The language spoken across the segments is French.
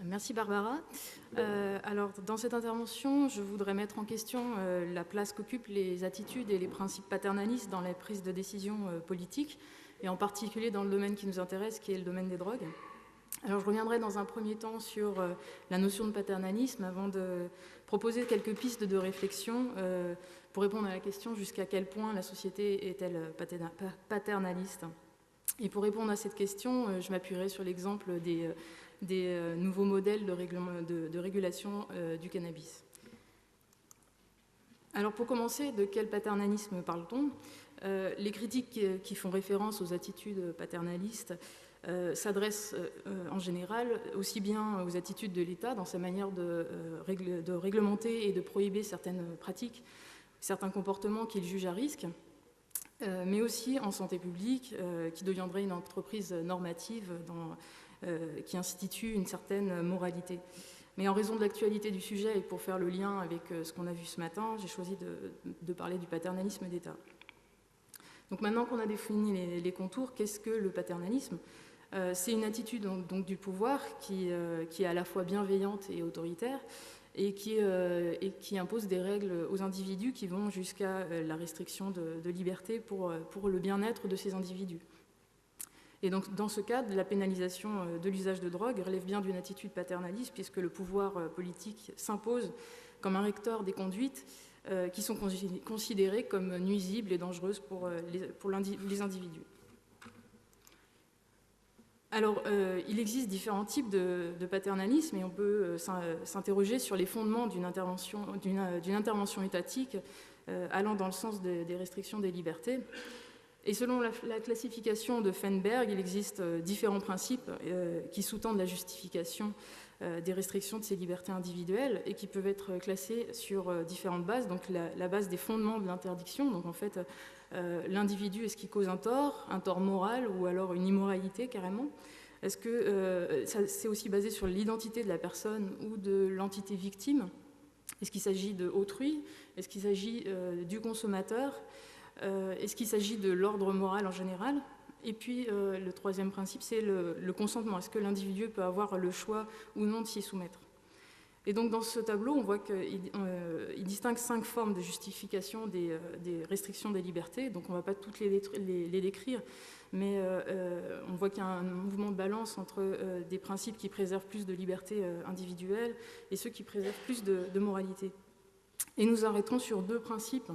Merci Barbara. Alors, dans cette intervention, je voudrais mettre en question la place qu'occupent les attitudes et les principes paternalistes dans la prise de décision politique, et en particulier dans le domaine qui nous intéresse, qui est le domaine des drogues. Alors, je reviendrai dans un premier temps sur la notion de paternalisme avant de proposer quelques pistes de réflexion pour répondre à la question jusqu'à quel point la société est-elle paternaliste. Et pour répondre à cette question, je m'appuierai sur l'exemple des nouveaux modèles de régulation du cannabis. Alors pour commencer, de quel paternalisme parle-t-on ? Les critiques qui font référence aux attitudes paternalistes s'adressent en général aussi bien aux attitudes de l'État dans sa manière de réglementer et de prohiber certaines pratiques, certains comportements qu'il juge à risque, mais aussi en santé publique, qui deviendrait une entreprise normative qui institue une certaine moralité. Mais en raison de l'actualité du sujet et pour faire le lien avec ce qu'on a vu ce matin, j'ai choisi de parler du paternalisme d'État. Donc maintenant qu'on a défini les contours, qu'est-ce que le paternalisme ? C'est une attitude donc du pouvoir qui est à la fois bienveillante et autoritaire, et qui impose des règles aux individus qui vont jusqu'à la restriction de liberté pour le bien-être de ces individus. Et donc, dans ce cadre, la pénalisation de l'usage de drogue relève bien d'une attitude paternaliste, puisque le pouvoir politique s'impose comme un recteur des conduites qui sont considérées comme nuisibles et dangereuses pour les individus. Alors, il existe différents types de paternalisme et on peut s'interroger sur les fondements d'une intervention étatique allant dans le sens des restrictions des libertés. Et selon la classification de Feinberg, il existe différents principes qui sous-tendent la justification des restrictions de ces libertés individuelles et qui peuvent être classés sur différentes bases. Donc la base des fondements de l'interdiction, donc en fait l'individu, est-ce qu'il cause un tort moral ou alors une immoralité carrément ? Est-ce que c'est aussi basé sur l'identité de la personne ou de l'entité victime ? Est-ce qu'il s'agit de autrui ? Est-ce qu'il s'agit du consommateur ? Est-ce qu'il s'agit de l'ordre moral en général ? Et puis le troisième principe, c'est le consentement. Est-ce que l'individu peut avoir le choix ou non de s'y soumettre ? Et donc dans ce tableau, on voit qu'il distingue 5 formes de justification des restrictions des libertés. Donc on ne va pas toutes les décrire, mais on voit qu'il y a un mouvement de balance entre des principes qui préservent plus de liberté individuelle et ceux qui préservent plus de moralité. Et nous arrêterons sur 2 principes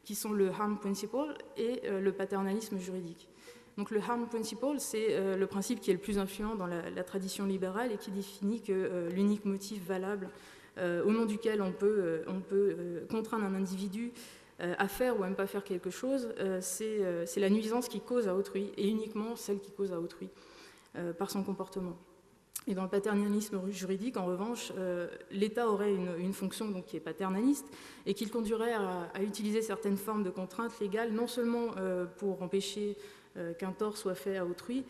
qui sont le harm principle et le paternalisme juridique. Donc le harm principle, c'est le principe qui est le plus influent dans la tradition libérale et qui définit que l'unique motif valable au nom duquel on peut contraindre un individu à faire ou à ne pas faire quelque chose, c'est la nuisance qui cause à autrui, et uniquement celle qui cause à autrui par son comportement. Et dans le paternalisme juridique, en revanche, l'État aurait une fonction donc, qui est paternaliste et qui le conduirait à utiliser certaines formes de contraintes légales, non seulement pour empêcher qu'un tort soit fait à autrui,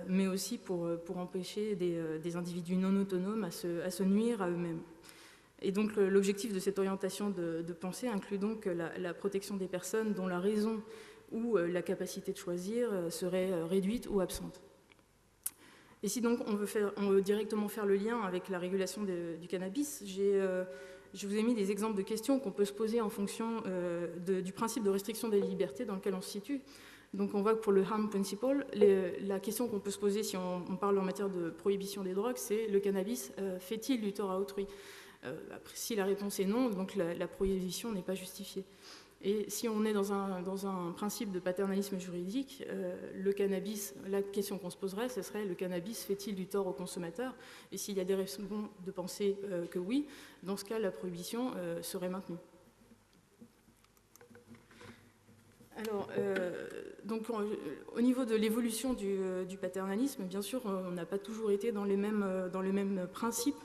mais aussi pour empêcher des individus non autonomes à se nuire à eux-mêmes. Et donc l'objectif de cette orientation de pensée inclut donc la protection des personnes dont la raison ou la capacité de choisir serait réduite ou absente. Et si donc on veut directement faire le lien avec la régulation du cannabis, je vous ai mis des exemples de questions qu'on peut se poser en fonction du principe de restriction des libertés dans lequel on se situe. Donc on voit que pour le harm principle, la question qu'on peut se poser si on parle en matière de prohibition des drogues, c'est le cannabis fait-il du tort à autrui ? Si la réponse est non, donc la prohibition n'est pas justifiée. Et si on est dans un principe de paternalisme juridique, le cannabis, la question qu'on se poserait, ce serait le cannabis fait-il du tort au consommateur ? Et s'il y a des raisons de penser que oui, dans ce cas, la prohibition serait maintenue. Alors, donc, au niveau de l'évolution du paternalisme, bien sûr, on n'a pas toujours été dans les mêmes principes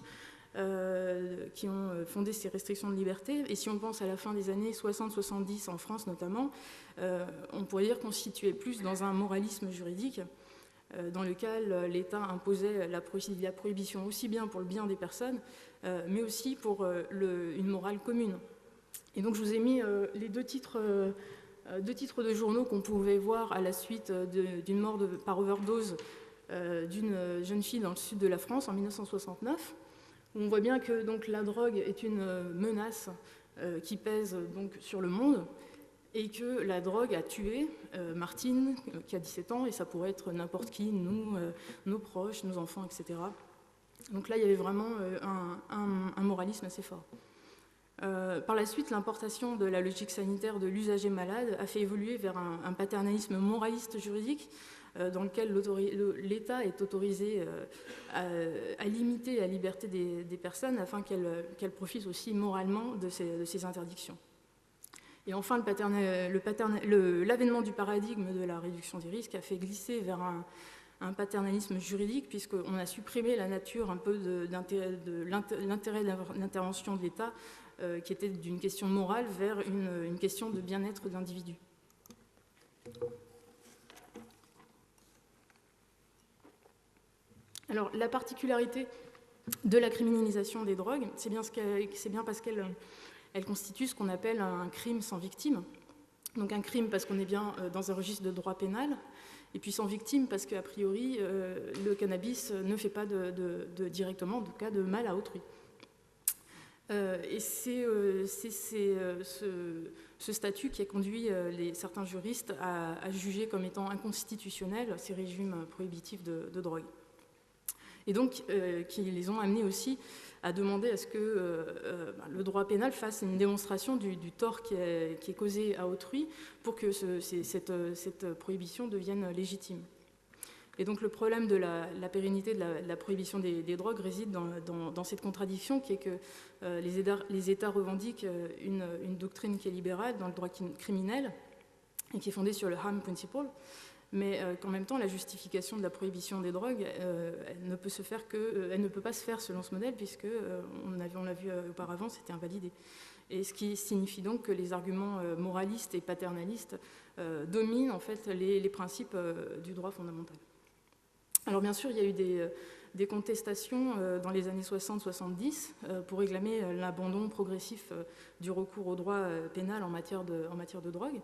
qui ont fondé ces restrictions de liberté. Et si on pense à la fin des années 60-70 en France notamment, on pourrait dire qu'on se situait plus dans un moralisme juridique dans lequel l'État imposait la prohibition aussi bien pour le bien des personnes, mais aussi pour une morale commune. Et donc je vous ai mis les deux titres de journaux qu'on pouvait voir à la suite d'une mort par overdose d'une jeune fille dans le sud de la France en 1969, où on voit bien que donc, la drogue est une menace qui pèse donc, sur le monde, et que la drogue a tué Martine, qui a 17 ans, et ça pourrait être n'importe qui, nous, nos proches, nos enfants, etc. Donc là, il y avait vraiment un moralisme assez fort. Par la suite, l'importation de la logique sanitaire de l'usager malade a fait évoluer vers un paternalisme moraliste juridique dans lequel l'État est autorisé à limiter la liberté des personnes afin qu'elles profitent aussi moralement de ces interdictions. Et enfin, l'avènement du paradigme de la réduction des risques a fait glisser vers un paternalisme juridique, puisqu'on a supprimé la nature un peu de l'intérêt de l'intervention de l'État, qui était d'une question morale vers une question de bien-être d'individus. Alors, la particularité de la criminalisation des drogues, c'est bien parce qu'elle constitue ce qu'on appelle un crime sans victime. Donc un crime parce qu'on est bien dans un registre de droit pénal, et puis sans victime parce qu'a priori, le cannabis ne fait pas directement, en tout cas, de mal à autrui. Et c'est ce statut qui a conduit certains juristes à juger comme étant inconstitutionnels ces régimes prohibitifs de drogue. Et donc, qui les ont amenés aussi à demander à ce que le droit pénal fasse une démonstration du tort qui est causé à autrui pour que cette prohibition devienne légitime. Et donc le problème de la pérennité de la prohibition des drogues réside dans cette contradiction qui est que les États revendiquent une doctrine qui est libérale dans le droit criminel et qui est fondée sur le harm principle, mais qu'en même temps la justification de la prohibition des drogues elle ne peut pas se faire selon ce modèle puisque on l'a vu auparavant, c'était invalidé. Et ce qui signifie donc que les arguments moralistes et paternalistes dominent en fait les principes du droit fondamental. Alors bien sûr, il y a eu des contestations dans les années 60-70 pour réclamer l'abandon progressif du recours au droit pénal en matière de drogue.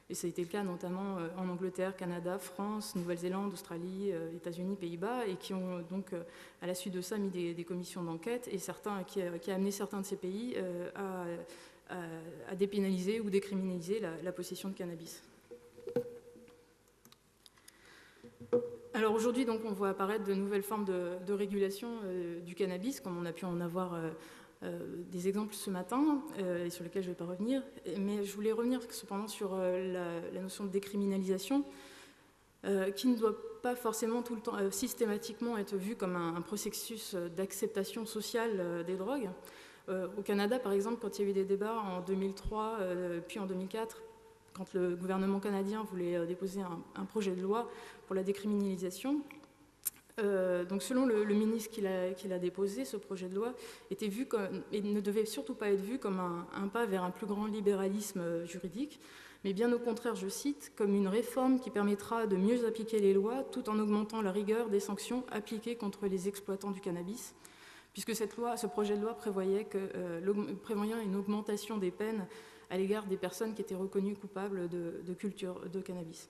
Et ça a été le cas notamment en Angleterre, Canada, France, Nouvelle-Zélande, Australie, États-Unis, Pays-Bas, et qui ont donc, à la suite de ça, mis des commissions d'enquête, et qui a amené certains de ces pays à dépénaliser ou décriminaliser la possession de cannabis. Alors aujourd'hui, donc, on voit apparaître de nouvelles formes de régulation du cannabis, comme on a pu en avoir des exemples ce matin, et sur lesquels je ne vais pas revenir. Mais je voulais revenir cependant sur la notion de décriminalisation, qui ne doit pas forcément tout le temps systématiquement être vue comme un processus d'acceptation sociale des drogues. Au Canada, par exemple, quand il y a eu des débats en 2003, puis en 2004, quand le gouvernement canadien voulait déposer un projet de loi pour la décriminalisation, donc selon le ministre qui l'a déposé, ce projet de loi était vu et ne devait surtout pas être vu comme un pas vers un plus grand libéralisme juridique, mais bien au contraire, je cite, comme une réforme qui permettra de mieux appliquer les lois tout en augmentant la rigueur des sanctions appliquées contre les exploitants du cannabis, puisque ce projet de loi prévoyait une augmentation des peines à l'égard des personnes qui étaient reconnues coupables de culture de cannabis.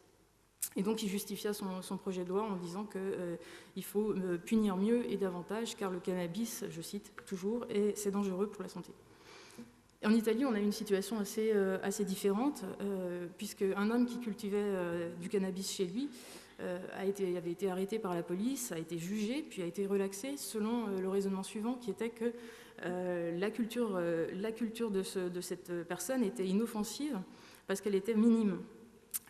Et donc il justifia son projet de loi en disant qu'il faut punir mieux et davantage, car le cannabis, je cite toujours, c'est dangereux pour la santé. En Italie, on a une situation assez différente, puisqu'un homme qui cultivait du cannabis chez lui avait été arrêté par la police, a été jugé, puis a été relaxé selon le raisonnement suivant, qui était que la culture de cette personne était inoffensive parce qu'elle était minime.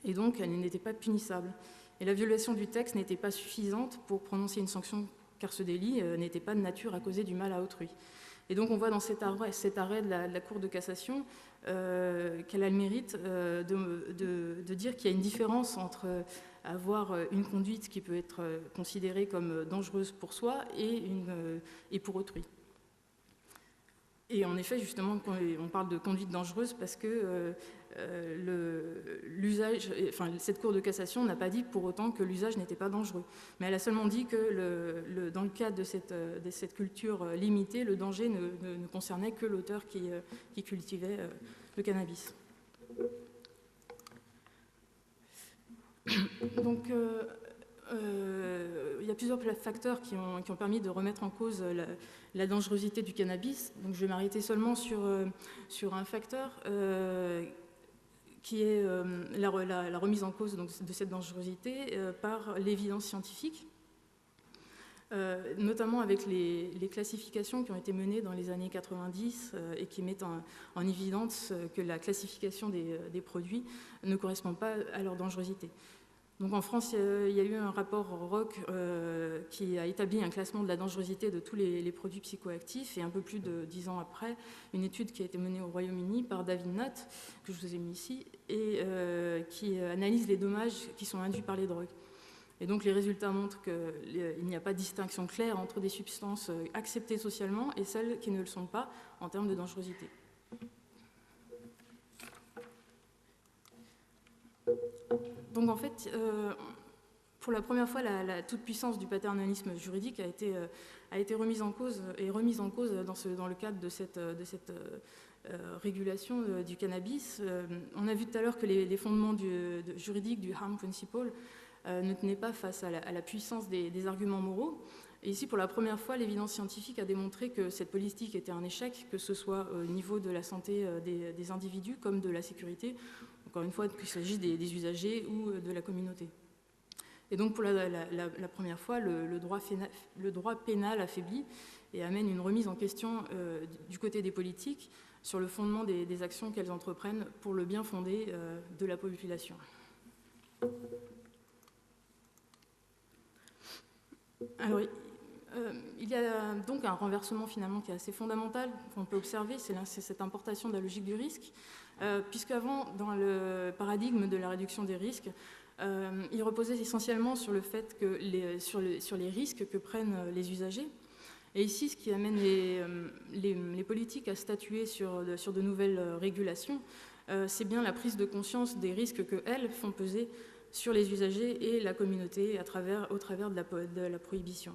Et donc, elle n'était pas punissable. Et la violation du texte n'était pas suffisante pour prononcer une sanction, car ce délit n'était pas de nature à causer du mal à autrui. Et donc, on voit dans cet arrêt de la Cour de cassation qu'elle a le mérite de dire qu'il y a une différence entre avoir une conduite qui peut être considérée comme dangereuse pour soi et pour autrui. Et en effet, justement, on parle de conduite dangereuse parce que cette Cour de cassation n'a pas dit pour autant que l'usage n'était pas dangereux. Mais elle a seulement dit que dans le cadre de cette culture limitée, le danger ne concernait que l'auteur qui cultivait le cannabis. Donc, il y a plusieurs facteurs qui ont permis de remettre en cause la dangerosité du cannabis. Donc, je vais m'arrêter seulement sur un facteur qui est la remise en cause donc, de cette dangerosité par l'évidence scientifique, notamment avec les classifications qui ont été menées dans les années 90 et qui mettent en évidence que la classification des produits ne correspond pas à leur dangerosité. Donc en France, il y a eu un rapport ROC qui a établi un classement de la dangerosité de tous les produits psychoactifs, et un peu plus de 10 ans après, une étude qui a été menée au Royaume-Uni par David Nutt, que je vous ai mis ici, et qui analyse les dommages qui sont induits par les drogues. Et donc les résultats montrent qu'il n'y a pas de distinction claire entre des substances acceptées socialement et celles qui ne le sont pas en termes de dangerosité. Donc en fait, pour la première fois, la toute-puissance du paternalisme juridique a été remise en cause dans le cadre de cette régulation du cannabis. On a vu tout à l'heure que les fondements juridiques du harm principle ne tenaient pas face à la puissance des arguments moraux. Et ici, pour la première fois, l'évidence scientifique a démontré que cette politique était un échec, que ce soit au niveau de la santé des individus comme de la sécurité, encore une fois, qu'il s'agisse des usagers ou de la communauté. Et donc, pour la première fois, le droit pénal affaiblit et amène une remise en question du côté des politiques sur le fondement des actions qu'elles entreprennent pour le bien fondé de la population. Alors, il y a donc un renversement finalement qui est assez fondamental qu'on peut observer, c'est cette importation de la logique du risque, puisqu'avant, dans le paradigme de la réduction des risques, il reposait essentiellement sur le fait que sur les risques que prennent les usagers. Et ici, ce qui amène les politiques à statuer sur de nouvelles régulations, c'est bien la prise de conscience des risques qu'elles font peser sur les usagers et la communauté au travers de la prohibition.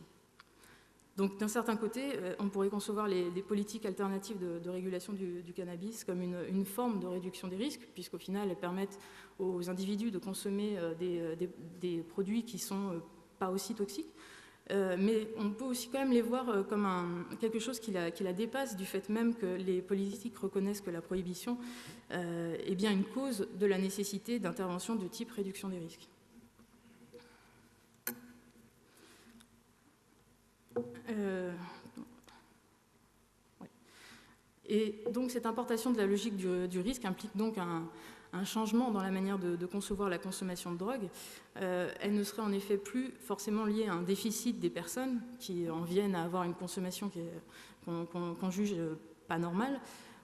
Donc d'un certain côté, on pourrait concevoir des politiques alternatives de régulation du cannabis comme une forme de réduction des risques, puisqu'au final, elles permettent aux individus de consommer des produits qui ne sont pas aussi toxiques. Mais on peut aussi quand même les voir comme quelque chose qui la dépasse, du fait même que les politiques reconnaissent que la prohibition est bien une cause de la nécessité d'intervention de type réduction des risques. Ouais. Et donc cette importation de la logique du risque implique donc un changement dans la manière de concevoir la consommation de drogue. Elle ne serait en effet plus forcément liée à un déficit des personnes qui en viennent à avoir une consommation qu'on juge pas normale,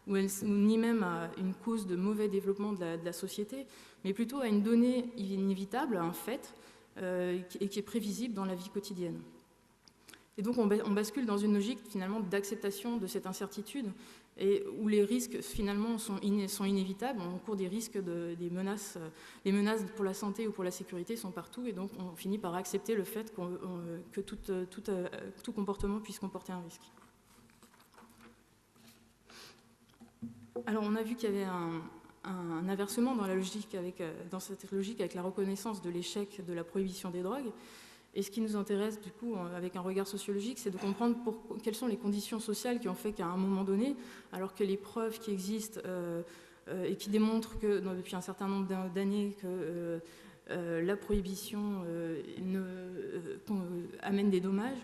ni même à une cause de mauvais développement de la société, mais plutôt à une donnée inévitable, à un fait, et qui est prévisible dans la vie quotidienne. Et donc on bascule dans une logique finalement d'acceptation de cette incertitude, et où les risques finalement sont inévitables. On court des risques, des menaces. Les menaces pour la santé ou pour la sécurité sont partout, et donc on finit par accepter le fait que tout comportement puisse comporter un risque. Alors on a vu qu'il y avait un inversement dans cette logique avec la reconnaissance de l'échec de la prohibition des drogues. Et ce qui nous intéresse, du coup, avec un regard sociologique, c'est de comprendre quelles sont les conditions sociales qui ont fait qu'à un moment donné, alors que les preuves qui existent et qui démontrent que depuis un certain nombre d'années que la prohibition amène des dommages,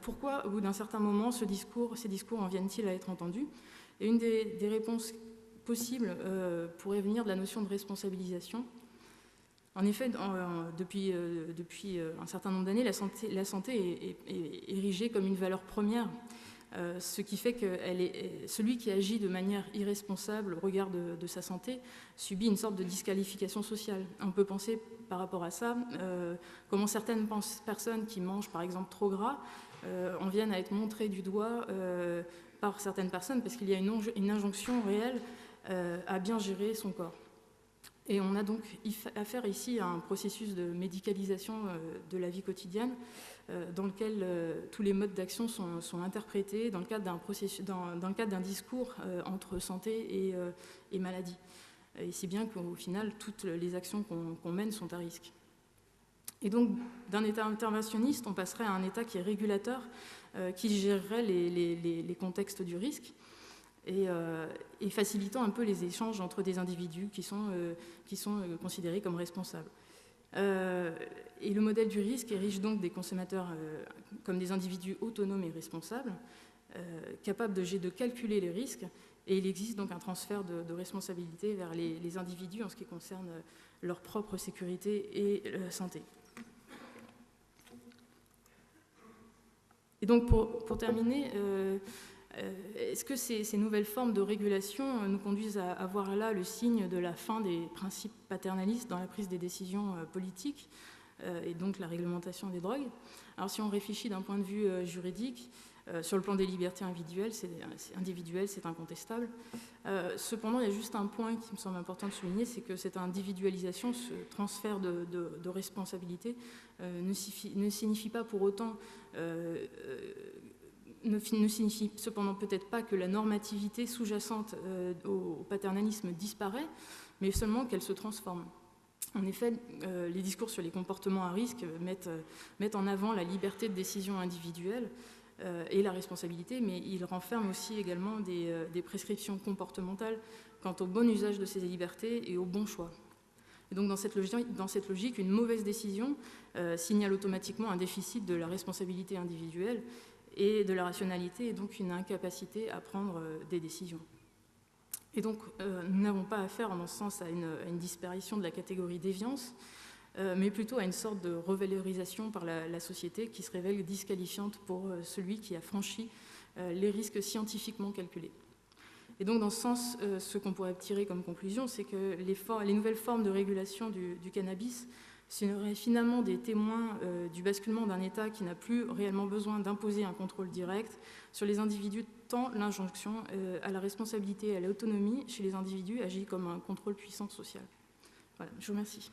pourquoi, au bout d'un certain moment, ces discours en viennent-ils à être entendus? Et une des réponses possibles pourrait venir de la notion de responsabilisation. En effet, depuis un certain nombre d'années, la santé est érigée comme une valeur première, ce qui fait que celui qui agit de manière irresponsable au regard de sa santé subit une sorte de disqualification sociale. On peut penser par rapport à ça comment certaines personnes qui mangent par exemple trop gras en viennent à être montrées du doigt par certaines personnes parce qu'il y a une injonction réelle à bien gérer son corps. Et on a donc affaire ici à un processus de médicalisation de la vie quotidienne dans lequel tous les modes d'action sont interprétés dans le cadre d'un discours entre santé et maladie. Et si bien qu'au final, toutes les actions qu'on mène sont à risque. Et donc, d'un État interventionniste, on passerait à un État qui est régulateur, qui gérerait les contextes du risque, et facilitant un peu les échanges entre des individus qui sont considérés comme responsables. Et le modèle du risque érige donc des consommateurs comme des individus autonomes et responsables, capables de calculer les risques, et il existe donc un transfert de responsabilité vers les individus en ce qui concerne leur propre sécurité et santé. Et donc pour terminer, est-ce que ces nouvelles formes de régulation nous conduisent à voir là le signe de la fin des principes paternalistes dans la prise des décisions politiques et donc la réglementation des drogues? Alors si on réfléchit d'un point de vue juridique, sur le plan des libertés individuelles, c'est incontestable. Cependant, il y a juste un point qui me semble important de souligner, c'est que cette individualisation, ce transfert de responsabilité, ne signifie pas pour autant, ne signifie cependant peut-être pas que la normativité sous-jacente au paternalisme disparaît, mais seulement qu'elle se transforme. En effet, les discours sur les comportements à risque mettent en avant la liberté de décision individuelle et la responsabilité, mais ils renferment aussi également des prescriptions comportementales quant au bon usage de ces libertés et au bon choix. Et donc dans cette logique, une mauvaise décision signale automatiquement un déficit de la responsabilité individuelle et de la rationalité, et donc une incapacité à prendre des décisions. Et donc nous n'avons pas affaire en ce sens à une disparition de la catégorie déviance, mais plutôt à une sorte de revalorisation par la société qui se révèle disqualifiante pour celui qui a franchi les risques scientifiquement calculés. Et donc, dans ce sens, ce qu'on pourrait tirer comme conclusion, c'est que les nouvelles formes de régulation du cannabis seraient finalement des témoins du basculement d'un État qui n'a plus réellement besoin d'imposer un contrôle direct sur les individus, tant l'injonction à la responsabilité et à l'autonomie chez les individus agit comme un contrôle puissant social. Voilà, je vous remercie.